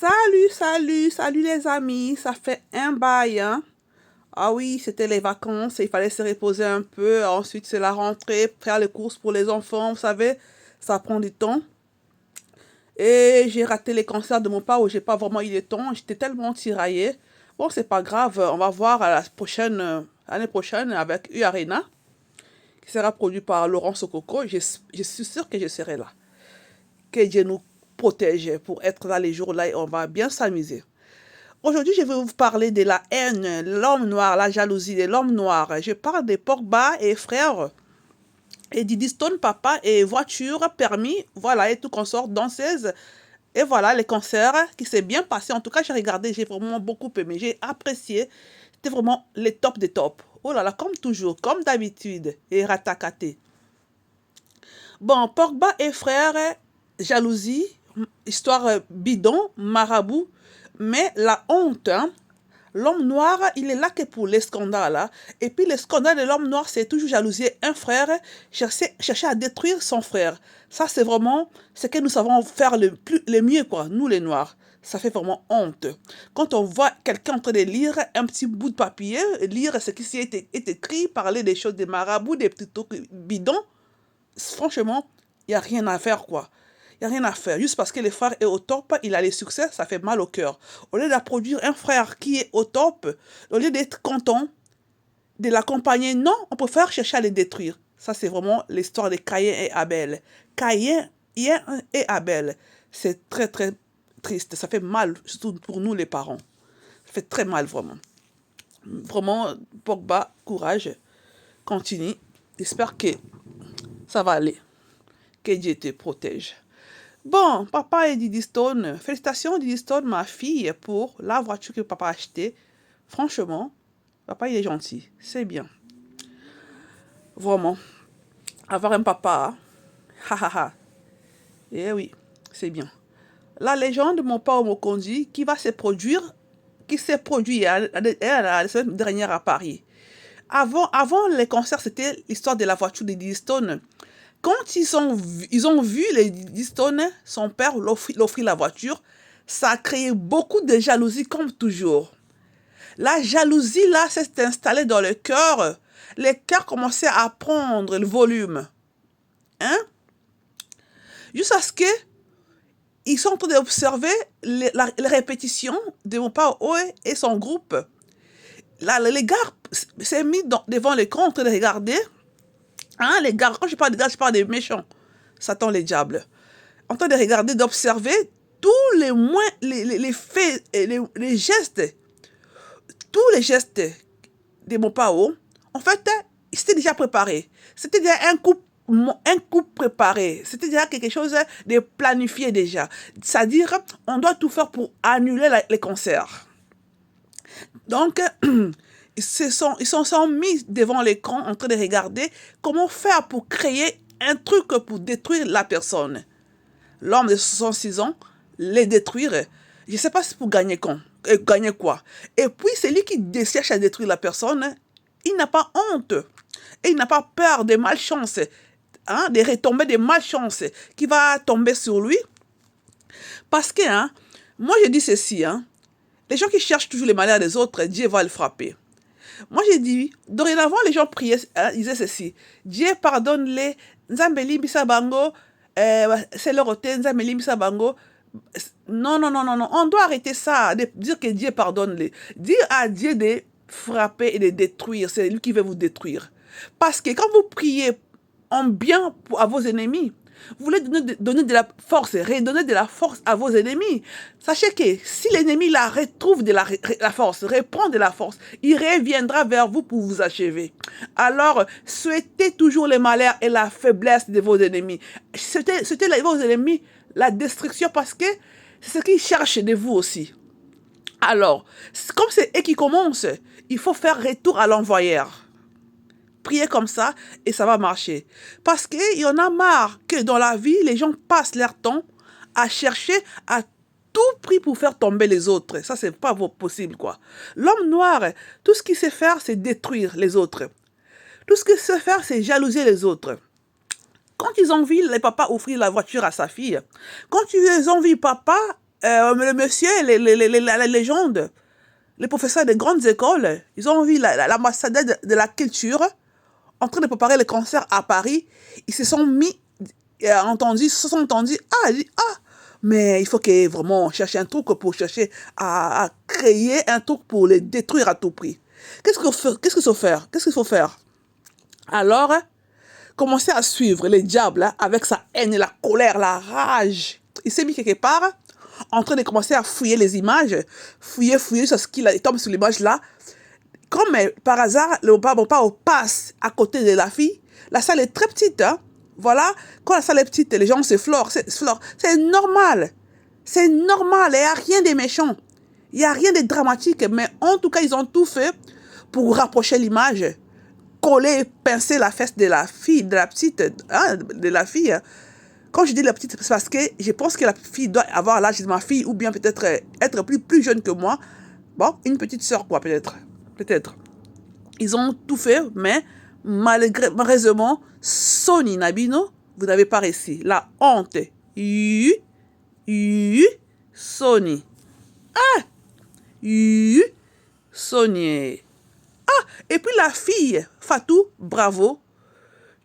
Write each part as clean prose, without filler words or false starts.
Salut les amis, ça fait un bail, hein? Ah oui, c'était les vacances, il fallait se reposer un peu, ensuite c'est la rentrée, faire les courses pour les enfants, vous savez, ça prend du temps. Et j'ai raté les concerts de mon père où j'ai pas vraiment eu le temps, j'étais tellement tiraillée. Bon, c'est pas grave, on va voir à la prochaine, l'année prochaine avec U Arena, qui sera produit par Laurent Sokoko, je suis sûre que je serai là. Que Dieu nous protège pour être là les jours-là et on va bien s'amuser. Aujourd'hui, je vais vous parler de la haine, l'homme noir, la jalousie de l'homme noir. Je parle de Pogba et frères, et Diddy Stone, papa, et voiture, permis, voilà, et tout consort, danseuse. Et voilà, les concerts qui s'est bien passé. En tout cas, j'ai regardé, j'ai vraiment beaucoup aimé, j'ai apprécié. C'était vraiment les tops des tops. Oh là là, comme toujours, comme d'habitude, et ratakaté. Bon, Pogba et frères, jalousie, histoire bidon, marabout, mais la honte, hein. L'homme noir, il est là que pour les scandales, hein. Et puis le scandale de l'homme noir, c'est toujours jalousier un frère, chercher à détruire son frère. Ça, c'est vraiment ce que nous savons faire le mieux, quoi, nous les noirs. Ça fait vraiment honte. Quand on voit quelqu'un en train de lire un petit bout de papier, lire ce qui est écrit, parler des choses des marabouts, des petits trucs bidons, franchement, il n'y a rien à faire, quoi. Il n'y a rien à faire. Juste parce que le frère est au top, il a les succès, ça fait mal au cœur. Au lieu d'applaudir un frère qui est au top, au lieu d'être content, de l'accompagner, non, on préfère chercher à les détruire. Ça, c'est vraiment l'histoire de Caïn et Abel. Caïn et Abel. C'est très, très triste. Ça fait mal, surtout pour nous, les parents. Ça fait très mal, vraiment. Vraiment, Pogba, courage. Continue. J'espère que ça va aller. Que Dieu te protège. Bon, papa et Diddy Stone, félicitations Diddy Stone, ma fille, pour la voiture que papa a achetée. Franchement, papa il est gentil, c'est bien. Vraiment, avoir un papa, ha ha ha, eh oui, c'est bien. La légende de mon père Mokondi qui va se produire, qui s'est produit la semaine dernière à Paris. Avant les concerts, c'était l'histoire de la voiture de Diddy Stone. Quand ils ont vu les Stone, son père l'offrir la voiture, ça a créé beaucoup de jalousie comme toujours. La jalousie là s'est installée dans le cœur. Les cœurs commençaient à prendre le volume. Hein? Jusqu'à ce que ils sont en train d'observer les répétitions de mon père Oe et son groupe. Là, les gars s'est mis devant l'écran en train de regarder. Hein, les gars, quand je parle des gars, je parle des méchants. Satan, les diables. En train de regarder, d'observer tous les faits, les gestes, tous les gestes de mon pao. En fait, c'était déjà préparé. C'était déjà un coup préparé. C'était déjà quelque chose de planifié déjà. C'est-à-dire, on doit tout faire pour annuler les concerts. Donc, ils se sont mis devant l'écran en train de regarder comment faire pour créer un truc pour détruire la personne. L'homme de 66 ans, les détruire, je ne sais pas si pour gagner gagner quoi. Et puis, celui qui cherche à détruire la personne, il n'a pas honte. Et il n'a pas peur des malchances, hein, des retombées des malchances qui va tomber sur lui. Parce que, hein, moi je dis ceci, hein, les gens qui cherchent toujours les malheurs des autres, Dieu va le frapper. Moi, j'ai dit, dorénavant, les gens priaient, ils disaient ceci. Dieu pardonne-les. Nzambeli bisabango, c'est leur hôtel, Nzambeli bisabango. Non, non, non, non, non. On doit arrêter ça, de dire que Dieu pardonne-les. Dire à Dieu de frapper et de détruire, c'est lui qui veut vous détruire. Parce que quand vous priez en bien à vos ennemis, vous voulez donner de la force, redonner de la force à vos ennemis. Sachez que si l'ennemi la retrouve de la force, reprend de la force, il reviendra vers vous pour vous achever. Alors, souhaitez toujours le malheur et la faiblesse de vos ennemis. Souhaitez vos ennemis la destruction parce que c'est ce qu'ils cherchent de vous aussi. Alors, comme c'est eux qui commencent, il faut faire retour à l'envoyeur. Priez comme ça et ça va marcher. Parce qu'il y en a marre que dans la vie, les gens passent leur temps à chercher à tout prix pour faire tomber les autres. Ça, c'est pas possible, quoi. L'homme noir, tout ce qu'il sait faire, c'est détruire les autres. Tout ce qu'il sait faire, c'est jalouser les autres. Quand ils ont vu les papas offrir la voiture à sa fille, quand ils ont vu papa le monsieur, la légende, les professeurs des grandes écoles, ils ont vu l'ambassadeur de la culture en train de préparer le concert à Paris. Ils se sont mis, se sont entendus, mais il faut que vraiment chercher un truc pour chercher à créer un truc pour les détruire à tout prix. Qu'est-ce qu'il faut faire? Qu'est-ce qu'il faut faire? Alors, commencer à suivre le diable avec sa haine, la colère, la rage. Il s'est mis quelque part, en train de commencer à fouiller les images, fouiller sur ce qu'il tombe sur l'image là. Comme par hasard, le papa passe à côté de la fille. La salle est très petite, hein. Voilà, quand la salle est petite, les gens s'effleurent. C'est normal. C'est normal, il n'y a rien de méchant. Il n'y a rien de dramatique, mais en tout cas, ils ont tout fait pour rapprocher l'image, coller, pincer la fesse de la fille, de la petite, hein, de la fille. Quand je dis la petite, c'est parce que je pense que la fille doit avoir l'âge de ma fille, ou bien peut-être être plus jeune que moi. Bon, une petite sœur, quoi, peut-être. Peut-être. Ils ont tout fait, mais malheureusement, Sony Nabino, vous n'avez pas réussi. La honte. Sony. Sony. Et puis la fille, Fatou, bravo.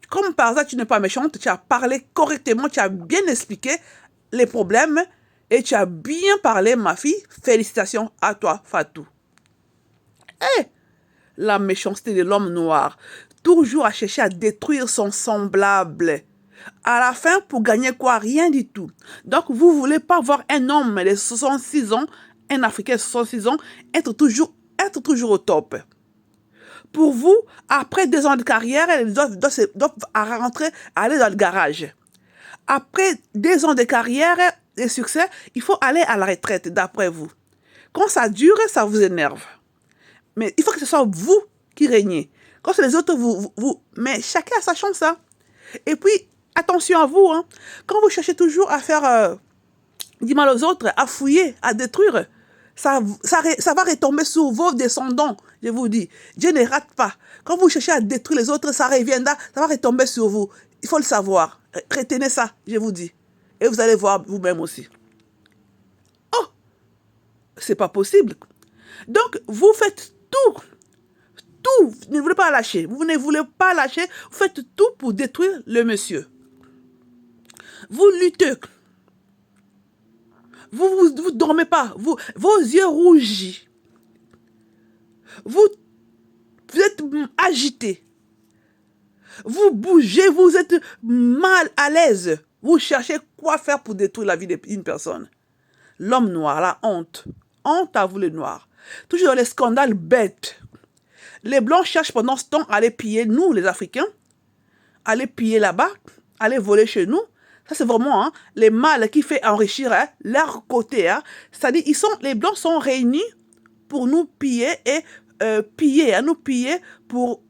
Comme par hasard, tu n'es pas méchante, tu as parlé correctement, tu as bien expliqué les problèmes et tu as bien parlé, ma fille. Félicitations à toi, Fatou. La méchanceté de l'homme noir, toujours à chercher à détruire son semblable. À la fin, pour gagner quoi? Rien du tout. Donc, vous ne voulez pas voir un homme de 66 ans, un Africain de 66 ans, être toujours au top. Pour vous, après 2 ans de carrière, ils doivent rentrer, aller dans le garage. Après 2 ans de carrière et succès, il faut aller à la retraite, d'après vous. Quand ça dure, ça vous énerve. Mais il faut que ce soit vous qui régnez. Quand c'est les autres, mais chacun a sa chance. Hein. Et puis, attention à vous. Hein. Quand vous cherchez toujours à faire du mal aux autres, à fouiller, à détruire, ça va retomber sur vos descendants, je vous dis. Dieu ne rate pas. Quand vous cherchez à détruire les autres, ça reviendra, ça va retomber sur vous. Il faut le savoir. Retenez ça, je vous dis. Et vous allez voir vous-même aussi. Oh, c'est pas possible. Donc, vous faites tout. Vous ne voulez pas lâcher. Vous ne voulez pas lâcher. Vous faites tout pour détruire le monsieur. Vous luttez. Vous dormez pas. Vos yeux rougis. Vous êtes agité. Vous bougez. Vous êtes mal à l'aise. Vous cherchez quoi faire pour détruire la vie d'une personne. L'homme noir, la honte. Honte à vous les noirs. Toujours dans les scandales bêtes. Les Blancs cherchent pendant ce temps à aller piller, nous, les Africains, aller piller là-bas, aller voler chez nous. Ça, c'est vraiment hein, les mâles qui font enrichir hein, leur côté. Hein. C'est-à-dire, les Blancs sont réunis pour nous piller et nous piller pour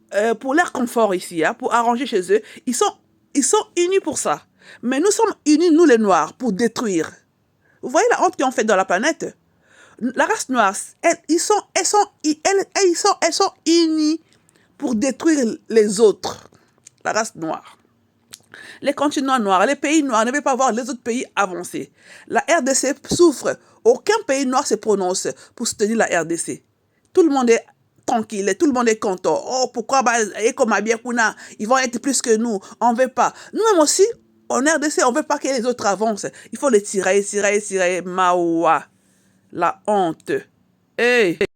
leur confort ici, hein, pour arranger chez eux. Ils sont unis pour ça. Mais nous sommes unis, nous les Noirs, pour détruire. Vous voyez la honte qu'ils ont fait dans la planète? La race noire, elles sont unies pour détruire les autres. La race noire. Les continents noirs, les pays noirs ne veulent pas voir les autres pays avancer. La RDC souffre. Aucun pays noir se prononce pour soutenir la RDC. Tout le monde est tranquille, tout le monde est content. Oh, pourquoi ils vont être plus que nous. On ne veut pas. Nous-mêmes aussi, en RDC, on ne veut pas que les autres avancent. Il faut les tirer. Maoua. La honte. Hey.